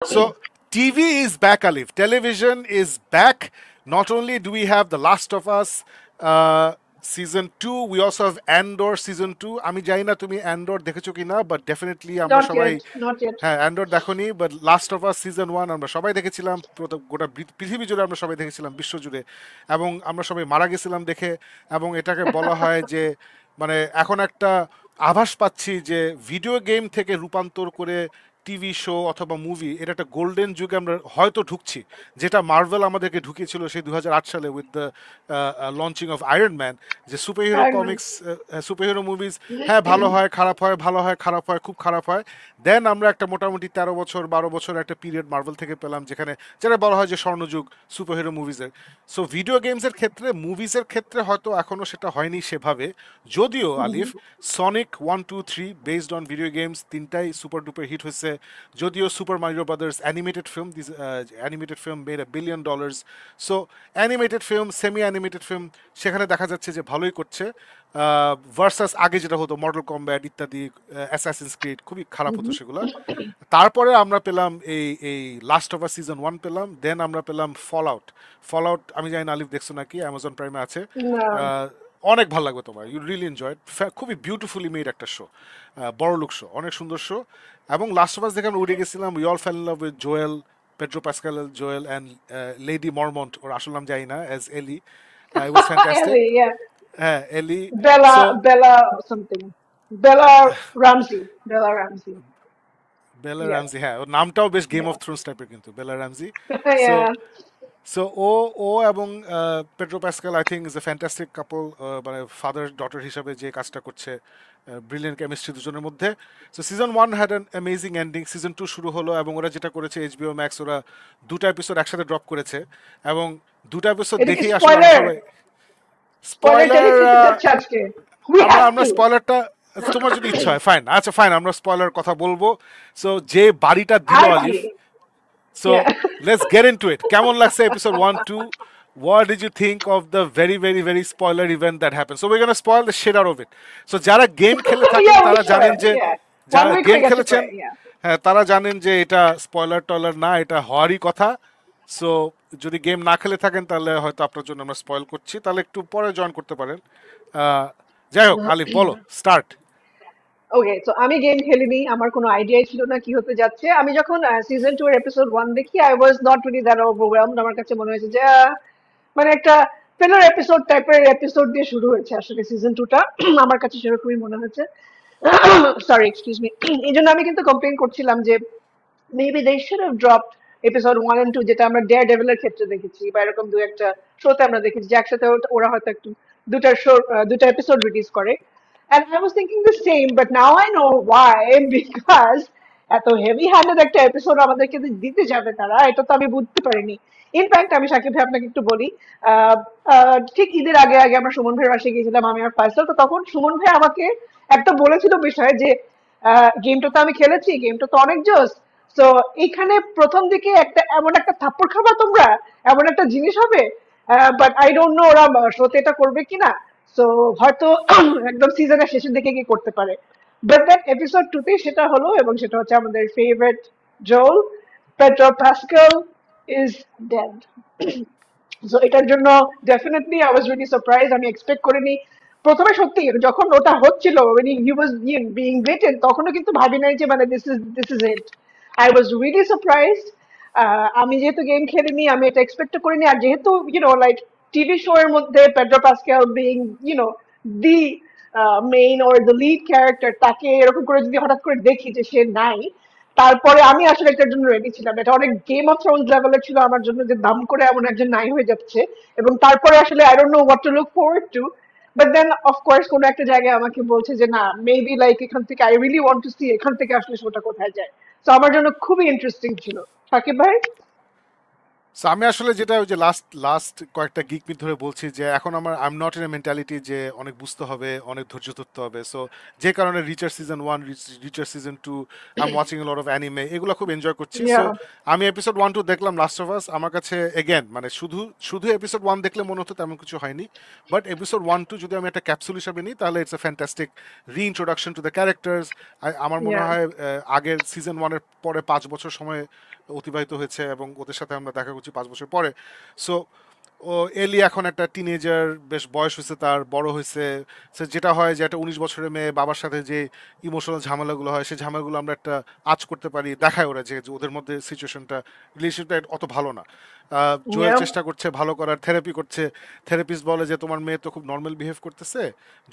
So TV is back, Alif. Television is back. Not only do we have The Last of Us season 2, we also have Andor season 2. আমি জানি না তুমি Andor দেখেছো কিনা, but definitely আমরা Not সবাই yet, not yet. হ্যাঁ Andor দেখোনি, but Last of Us season 1 আমরা সবাই দেখেছিলাম, গোটা পৃথিবী জুড়ে আমরা সবাই দেখেছিলাম, বিশ্ব জুড়ে, এবং আমরা সবাই মারা গেছিলাম দেখে। এবং এটাকে বলা হয় যে মানে এখন একটা আভাস পাচ্ছি যে ভিডিও গেম থেকে রূপান্তর করে টিভি শো অথবা মুভি, এটা একটা গোল্ডেন যুগে আমরা হয়তো ঢুকছি, যেটা মার্ভেল আমাদেরকে ঢুকিয়েছিল সেই 2008 সালে with the launching of Iron Man. যে superhero Iron Man. Comics, superhero movies, হ্যাঁ ভালো হয় খারাপ হয়, ভালো হয় খারাপ হয়, খুব খারাপ হয়। দেন আমরা একটা মোটামুটি 13 বছর 12 বছর একটা পিরিয়ড মার্ভেল থেকে পেলাম, যেখানে যেটা বলা হয় যে স্বর্ণযুগ সুপারহিরো মুভিজের। সো ভিডিও গেমসের ক্ষেত্রে, মুভিজের ক্ষেত্রে হয়তো এখনো সেটা হয়নি সেভাবে। যদিও আলিফ, Sonic 1, 2, 3 based on video games, তিনটাই সুপার ডুপার হিট হয়েছে। যদিও super Mario brothers animated film, this animated film made $1 billion। So animated film, semi animated film, সেখানে দেখা যাচ্ছে যে ভালোই করছে। ভার্সাস আগে যেটা হতো মর্টাল কম্ব্যাট ইত্যাদি, অ্যাসাসিনস ক্রিড, খুবই খারাপ হতো সেগুলো। তারপরে আমরা পেলাম এই লাস্ট অফ আস সিজন 1 পেলাম, দেন আমরা পেলাম ফল আউট। আমি জানি না আলিফ দেখছো নাকি, অ্যামাজন প্রাইমে আছে। No. অনেক ভালো লাগবে তোমার, ইউ রিয়েলি এনজয়। খুবই বিউটিফুলি মেড একটা শো, বড় লোক শো, অনেক সুন্দর শো। এবং লাস্ট অফ আস দেখে আমরা উড়ে গেছিলাম, we all fell in love with Joel, Pedro Pascal Joel and Lady Mormont, ওর আসল নাম জানি না, as Ellie. It was fantastic. Ellie, yeah. হ্যাঁ Ellie. So Bella something. Bella Ramsey. Bella Ramsey. Bella Yeah. Ramsey, হ্যাঁ ওর নামটাও বেশ গেম Yeah. অফ থ্রোনস টাইপের, কিন্তু Bella Ramsey. So Yeah. So ও এবং Pedro Pascal I think is a fantastic couple. মানে ফাদার ডটার হিসাবে যে কাজটা করছে, ব্রিলিয়ান্ট কেমিস্ট্রি দুজনের মধ্যে। So season 1 had an amazing ending, season 2 শুরু হলো, এবং ওরা যেটা করেছে এইচবিও ম্যাক্স, ওরা দুটো এপিসোড একসাথে ড্রপ করেছে, এবং দুটো এপিসোড এটা কি দেখেই আসলে আমরা স্পয়লার? সবাই স্পয়লার স্পয়লার, টেরিটরিতে যাচ্ছে আজকে। We আমরা have আমরা to. স্পয়লারটা, তোমার যদি ইচ্ছা হয় ফাইন, আচ্ছা ফাইন, আমরা স্পয়লার কথা বলবো। সো যে বাড়িটা দিল আর কি? আলিফ, so Yeah. let's get into it. কেমন লাগছে episode 1, 2? What did you think of the very, very, very spoiler event that happened? So we're gonna spoil the shit out of it. So যারা game খেলে থাকেন Yeah, we তারা জানেন should. যে, Yeah. One যারা week game হয়ে গেছে খেলেছেন প্রায়. Yeah. হ্যাঁ তারা জানেন যে এটা স্পয়লার টয়লার না, এটা হওয়ারই কথা। সো যদি গেম না খেলে থাকেন তাহলে হয়তো আপনার জন্য আমরা স্পয়েল করছি, তাহলে একটু পরে জয়েন করতে পারেন। আহ, যাই হোক আলিফ, বলো, স্টার্ট। ওকে, তো আমি গেম খেলিনি, আমার কোনো আইডিয়াই ছিল না কি হতে যাচ্ছে। আমি যখন সিজন 2 এর এপিসোড 1 দেখি, I was not really that overwhelmed. আমার কাছে মনে হয়েছে যে মানে একটা ফিলার এপিসোড টাইপের এপিসোড দিয়ে শুরু হয়েছে আসলে সিজন 2টা। আমার কাছে সেরকমই মনে হয়েছে। Sorry, excuse me. এই জন্য আমি কিন্তু কমপ্লেন করছিলাম যে maybe they should have dropped episode 1 and 2, যেটা আমরা ডেয়ার ডেভিলের ক্ষেত্রে দেখেছি, বা এরকম দু একটা শোতে আমরা দেখেছি যে একসাথে ওরা হয়তো একটু দুটা শো, দুটা এপিসোড রিলিজ করে। And I was thinking the same, but now I know why. Because এত হেভি হ্যান্ডেড একটা এপিসোড আমাদেরকে যে দিতে যাবে তারা, এটা তো আমি বুঝতে পারিনি। ইনফ্যাক্ট আমি সাকিব ভাই আপনাকে একটু বলি, আহ, ঠিক ঈদের আগে আগে আমরা সুমন ভাইয়ের বাসায় গিয়েছিলাম, আমি আর ফাইসাল। তো তখন সুমন ভাই আমাকে একটা বলেছিল বিষয় যে গেমটা তো আমি খেলেছি, গেমটা তো অনেক জোস। তো এখানে প্রথম দিকে একটা এমন একটা থাপ্পড় খাবা তোমরা, এমন একটা জিনিস হবে। বাট আই ডোন্ট নো ওরা শোতে এটা করবে কিনা। সো হয়তো একদম সিজনের শেষের দিকে কি করতে পারে। বাট দ্যাট এপিসোড 2 তে সেটা হলো, এবং সেটা হচ্ছে আমাদের favourite Joel, Pedro Pascal is dead. So এটার জন্য definitely I was really surprise. আমি এক্সপেক্ট করিনি প্রথমে, সত্যি যখন ওটা হচ্ছিল, when he was being beaten, তখনও কিন্তু ভাবি নাই যে মানে this is it. I was really surprised. আমি যেহেতু গেম খেলিনি, আমি এটা এক্সপেক্ট করিনি। আর যেহেতু লাইক টিভি শো এর মধ্যে Pedro pascal being the main or the lead character, তাকে এরকম করে যদি হঠাৎ করে দেখি যে সে নাই, তারপরে আমি আসলে এটার জন্য রেডি ছিলাম। এটা অনেক গেম অফ থ্রোনস লেভেলের ছিল আমার জন্য, যে দাম করে এমন একজন নাই হয়ে যাচ্ছে। এবং তারপরে আসলে I don't know what to look forward to. But then of course কোনো একটা জায়গায় আমাকে বলছে যে না, মেবি লাইক এখান থেকে I really want to see এখান থেকে আসলে শোটা কোথায় যায়। তো আমার জন্য খুবই ইন্টারেস্টিং ছিল। সাকিব ভাই? সো আমি আসলে যেটা ওই যে লাস্ট লাস্ট কয়েকটা গিক মিনিট ধরে বলছি যে এখন আমার I am not in a mentality যে অনেক বুঝতে হবে, অনেক ধৈর্য ধরতে হবে। সো যে কারণে Reacher season 1, Reacher season 2, I am watching a lot of anime, এগুলো খুব এনজয় করছি। So Yeah. আমি এপিসোড 1, 2 দেখলাম লাস্ট অফ আস, আমার কাছে এগেন মানে শুধু শুধু এপিসোড 1 দেখলে মনে হতো তেমন কিছু হয়নি, বাট এপিসোড 1, 2 যদি আমি একটা ক্যাপসুল হিসাবে নিই তাহলে it's a fantastic reintroduction to the characters. আমার মনে Yeah. হয় আগের সিজন 1 এর পরে 5 বছর সময় অতিবাহিত হয়েছে এবং ওদের সাথে আমরা দেখা করছি 5 বছর পরে। সো ও এলি এখন একটা টিনেজার, বেশ বয়স হয়েছে, তার বড় হয়েছে। সে যেটা হয় যে একটা 19 বছরের মেয়ে বাবার সাথে যে ইমোশনাল ঝামেলাগুলো হয়, সেই ঝামেলাগুলো আমরা একটা আঁচ করতে পারি, দেখায় ওরা যে ওদের মধ্যে সিচুয়েশনটা, রিলেশনটা অত ভালো না। Joel Yeah. চেষ্টা করছে ভালো করার, থেরাপি করছে। থেরাপিস্ট বলে যে তোমার মেয়ে তো খুব নর্মাল বিহেভ করতেছে,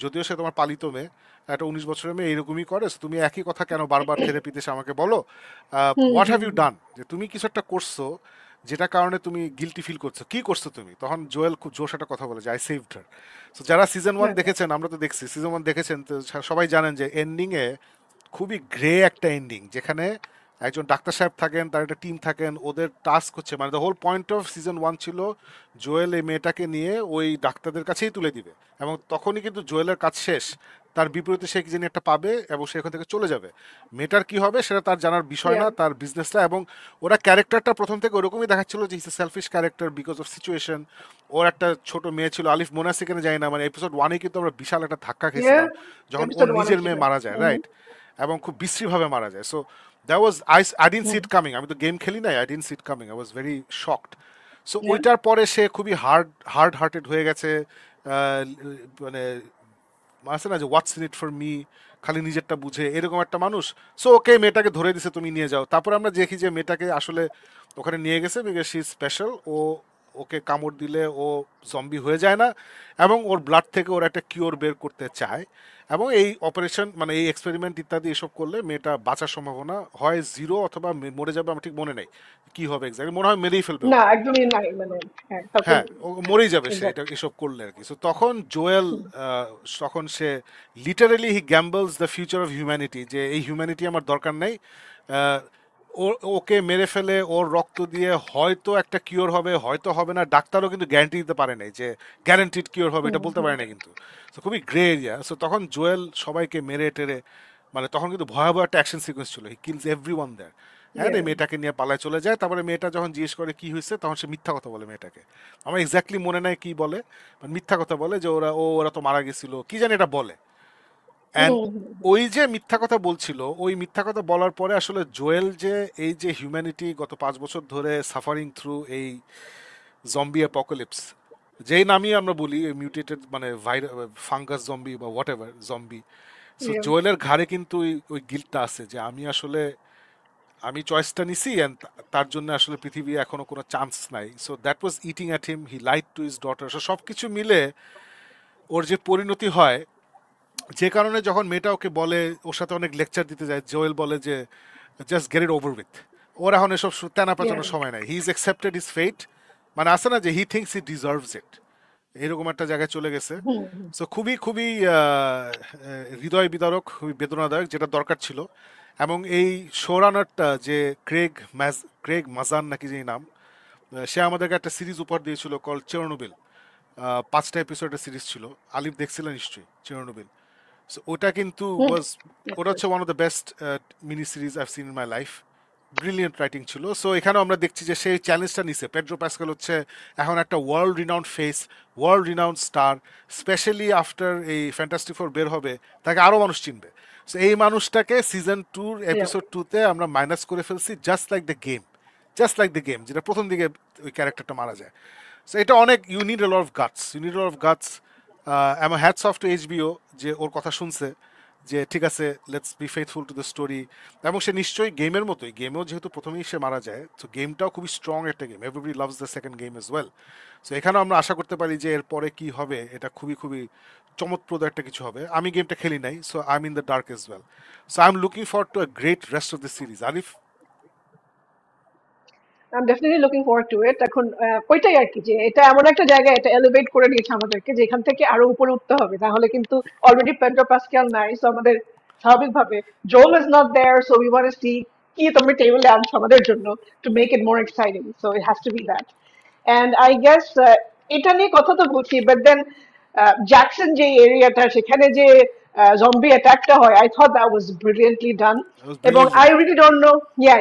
যদিও সে তোমার পালিত মেয়ে, একটা 19 বছরের মেয়ে এরকমই করে, so তুমি একই কথা কেন বারবার থেরাপিতে এসে আমাকে বলো? হোয়াট হ্যাভ ইউ ডান, যে তুমি কিছু একটা করছো যেটা কারণে তুমি গিলটি ফিল করছো, কি করছো তুমি? তখন জোয়েল খুব জোশ একটা কথা বলে যে আই সেভড হার। তো যারা সিজন 1 Yeah. দেখেছেন, আমরা তো দেখছি সিজন 1 দেখেছেন, তো সবাই জানেন যে এন্ডিং এ খুবই গ্রে একটা এন্ডিং, যেখানে একজন ডাক্তার সাহেব থাকেন, তার একটা টিম থাকেন, ওদের টাস্ক হচ্ছে, মানে the whole point of season 1 ছিল জোয়েল এই মেয়েটাকে নিয়ে ওই ডাক্তারদের কাছেই তুলে দিবে, এবং তখনই কিন্তু জোয়েলের কাজ শেষ। তার বিপরীতে সে কি জানি একটা পাবে এবং সে এখান থেকে চলে যাবে। মেয়েটার কি হবে সেটা তার জানার বিষয় না, Yeah. তার বিজনেসটা। এবং ওরা ক্যারেক্টারটা প্রথম থেকে ওরকমই দেখাচ্ছিল যে is a selfish character because of situation. ওর একটা ছোট মেয়ে ছিল, আলিফ মোনাসি কেন জানি না, মানে এপিসোড 1-এ কিন্তু আমরা বিশাল একটা ধাক্কা Yeah. খেয়েছিলাম যখন ওর Episode 1 নিজের ছিল। মেয়ে মারা যায়, Mhm. রাইট? এবং খুব বিশ্রীভাবে মারা যায়। So that was I didn't see it Mhm. Coming, আমি তো গেম খেলি নাই, I didn't see it coming, I was very shocked. So Yeah. ওইটার পরে সে খুবই হার্ড হার্টেড হয়ে গেছে। মানে আছে না যে হোয়াটস ইন ইট ফর মি, খালি নিজেরটা বুঝে এরকম একটা মানুষ। সো ওকে মেয়েটাকে ধরে দিছে, তুমি নিয়ে যাও। তারপর আমরা দেখি যে মেয়েটাকে আসলে ওখানে নিয়ে গেছে বিকজ শি ইজ স্পেশাল। ও ওকে কামড় দিলে ও জম্বি হয়ে যায় না, এবং ওর ব্লাড থেকে ওরা একটা কিওর বের করতে চায়। এবং এই অপারেশন মানে এই এক্সপেরিমেন্ট ইত্যাদি এসব করলে মেয়েটা বাঁচার সম্ভাবনা হয় জিরো, অথবা মরে যাবে, আমার ঠিক মনে নেই কি হবে এক্স্যাক্টলি, মনে হয় মেরেই ফেলবে না ওকে। একদমই নাই মানে হ্যাঁ তখন হ্যাঁ, ও মরেই যাবে সে এটা এক্স্যাক্ট এসব করলে আর কি। So তখন জোয়েল, তখন সে literally he gambles the future of humanity, যে এই হিউম্যানিটি আমার দরকার নেই। আহ, ওকে মেরে ফেলে ওর রক্ত দিয়ে হয়তো একটা কিওর হবে, হয়তো হবে না, ডাক্তারও কিন্তু গ্যারান্টি দিতে পারে নাই যে গ্যারান্টিড কিওর হবে, এটা বলতে পারে না কিন্তু। তো খুবই গ্রে এরিয়া। সো তখন জোয়েল সবাইকে মেরে টেরে, মানে তখন কিন্তু ভয়াবহ একটা অ্যাকশন সিকোয়েন্স ছিল, হি কিলস এভরিওয়ান দেয়ার। হ্যাঁ, এই Yeah. মেয়েটাকে নিয়ে পালায় চলে যায়। তারপরে মেয়েটা যখন জিজ্ঞেস করে কি হয়েছে, তখন সে মিথ্যা কথা বলে মেয়েটাকে। আমার এক্স্যাক্টলি মনে নাই কি বলে, মানে মিথ্যা কথা বলে যে ওরা তো মারা গেছিল, কি জানি এটা বলে। অ্যান্ড হুম। ওই যে মিথ্যা কথা বলছিল, ওই মিথ্যা কথা বলার পরে আসলে জোয়েল যে এই যে হিউম্যানিটি গত 5 বছর ধরে সাফারিং থ্রু এই জম্বি অ্যাপোকালিপস, যেই নামই আমরা বলি মিউটেটেড মানে ফাঙ্গাস জম্বি বা what ever zombie, so Yeah. জোয়েলের ঘাড়ে কিন্তু ওই গিল্টটা আছে যে আমি চয়েসটা নিছি, অ্যান্ড তার জন্য আসলে পৃথিবী এখনো কোনো চান্স নাই। So that was eating at him, he lied to his daughter. So সব কিছু মিলে ওর যে পরিণতি হয়, যে কারণে যখন মেয়েটা ওকে বলে, ওর সাথে অনেক লেকচার দিতে যায়, জোয়েল বলে যে just get it over with, ওর এখন এসব তেনা Yeah. পেঁচানোর সময় নাই, he is accepted his fate. মানে আছে না যে হি থিঙ্কস হি ডিজার্ভস ইট, এরকম একটা জায়গায় চলে গেছে। হুম। সো খুবই খুবই হৃদয় বিদারক, খুবই বেদনাদায়ক, যেটা দরকার ছিল। এবং এই শোরানারটা যে ক্রেগ মাজান নাকি যে নাম, সে আমাদেরকে একটা সিরিজ উপহার দিয়েছিল কল চেরনোবিল। 5টা এপিসোডের সিরিজ ছিল, আলিফ দেখছিলেন নিশ্চয়ই চেরনোবিল। সো ওটা কিন্তু হুম। ওয়াজ, Yes, ওটা yes. হচ্ছে one of the best mini series I've seen in my life. Brilliant writing ছিল। সো এখানেও আমরা দেখছি যে সেই চ্যালেঞ্জটা নিছে। পেড্রো প্যাসকেল হচ্ছে এখন একটা world renowned face, world renowned star. Specially after এই ফ্যান্টাস্টিক ফোর বের হবে, তাকে আরও মানুষ চিনবে। সো এই মানুষটাকে সিজন 2 Yeah. এপিসোড 2-তে আমরা মাইনাস করে ফেলছি, জাস্ট লাইক দ্য গেম, যেটা প্রথম দিকে ওই ক্যারেক্টারটা মারা যায়। সো এটা অনেক, you need a lot of guts, আমার হ্যাটস অফ টু এইচবিও যে ওর কথা শুনছে, যে ঠিক আছে let's be faithful to the story. এবং সে নিশ্চয়ই গেমের মতোই, গেমেও যেহেতু প্রথমেই সে মারা যায়, তো গেমটাও খুবই স্ট্রং একটা game, everybody loves the second game age well. So এখানেও আমরা আশা করতে পারি যে এরপরে কি হবে, এটা খুবই খুবই চমৎপ্রদ একটা কিছু হবে। আমি গেমটা খেলি নাই, so I am in the dark as well. So I am looking forward to a great rest of the series. Arif? I am definitely looking forward to it. এখন ওইটাই আর কি যে এটা এমন একটা জায়গা, এটা এলিভেট করে নিয়েছে আমাদেরকে যে এখান থেকে আরো উপরে উঠতে হবে, তাহলে কিন্তু অলরেডি পেড্রো পাস্কেল নাই, সো আমাদের স্বাভাবিকভাবে Joel is not there, so we want to see কি তুমি টেবিলে আনছো আমাদের জন্য to make it more exciting, so it has to be that. And I guess এটা নিয়ে কথা তো বলছি, বাট দেন জ্যাকসন যে এরিয়াটা সেখানে যে জম্বি অ্যাটাকটা হয়, I thought that was brilliantly done. That was এবং brilliantly I done. Really don't know, yeah,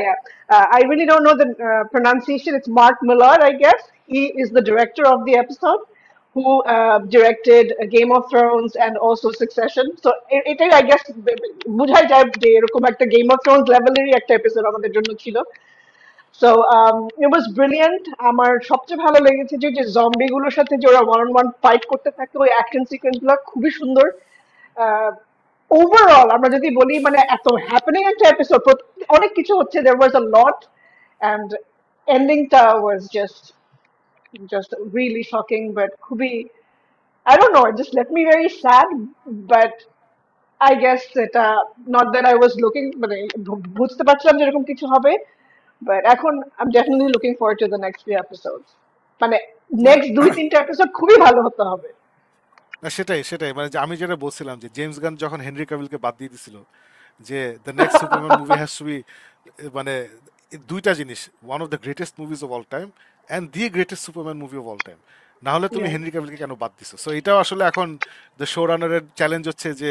I really don't know the pronunciation. It's Mark Millard, I guess. He is the director of the episode, who directed Game of Thrones and also Succession. So এটাই I guess বোঝাই যায় যে এরকম একটা Game of Thrones লেভেলেরই একটা episode আমাদের জন্য ছিল। So it was brilliant. আমার সবচেয়ে ভালো লেগেছে যে জম্বি গুলোর সাথে যে ওরা ওয়ান অন ওয়ান ফাইট করতে থাকে, ওই অ্যাকশন সিকোয়েন্স গুলো খুবই সুন্দর। ওভারঅল আমরা যদি বলি মানে এত হ্যাপেনিং একটা এপিসোড, অনেক কিছু হচ্ছে, there was a lot, and এন্ডিংটা was just really shocking, but খুবই, I don't know, it just left me very sad, but I guess এটা not that I was looking, মানে বুঝতে পারছিলাম যে এরকম কিছু হবে, but এখন I'm definitely looking forward to the next few episodes. মানে না নেক্সট দুই তিনটা এপিসোড খুবই ভালো হতে হবে। না, সেটাই সেটাই মানে যে আমি যেটা বলছিলাম যে জেমস গান যখন হেনরি ক্যাভিলকে বাদ দিয়ে দিছিল যে the next Superman movie has to be, মানে দুইটা জিনিস, one of the greatest movies of all time and the greatest Superman movie of all time, না হলে তুমি Yes. হেনরি ক্যাভিলকে কেন বাদ দিছো? সো এটাও আসলে এখন দ্য শো রানারের চ্যালেঞ্জ হচ্ছে যে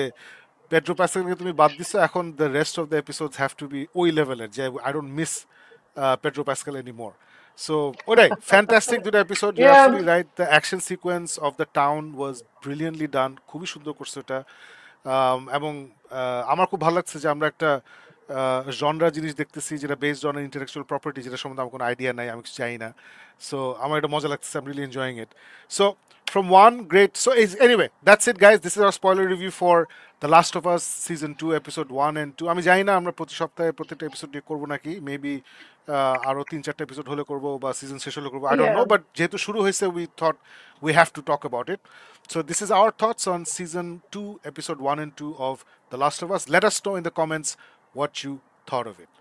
পেড্রো প্যাসকেলকে তুমি বাদ দিছো, এখন the rest of the episodes have to be ওই লেভেলের যে I don't miss Pedro Pascal anymore. So, alright, fantastic দুটো episode. You're Yeah. absolutely right. The action sequence of the town was brilliantly done. খুবই সুন্দর করছে ওটা। এবং আমার খুব ভালো লাগছে যে আমরা একটা জনরা জিনিস দেখতেছি যেটা বেসড অন ইন্টেলেকচুয়াল প্রপার্টি, যেটা সম্বন্ধে আমার কোনো আইডিয়া নাই, আমি কিছু জানি না। সো আমার এটা মজা লাগতেছে, I'm really enjoying it. So from one great, so is anyway, that's it guys. This is our spoiler review for The Last of Us season 2 episode 1 and 2. আমি জানি না আমরা প্রতি সপ্তাহে প্রত্যেকটা এপিসোড নিয়ে করবো নাকি, মেবি আরো 3-4টা এপিসোড হলে করবো বা সিজন শেষ হলে করবো, I don't no, Yeah. But যেহেতু শুরু হয়েছে we thought we have to talk about it. So this is our thoughts on season 2 episode 1 and 2 of The Last of Us. Let us know in the comments what you thought of it.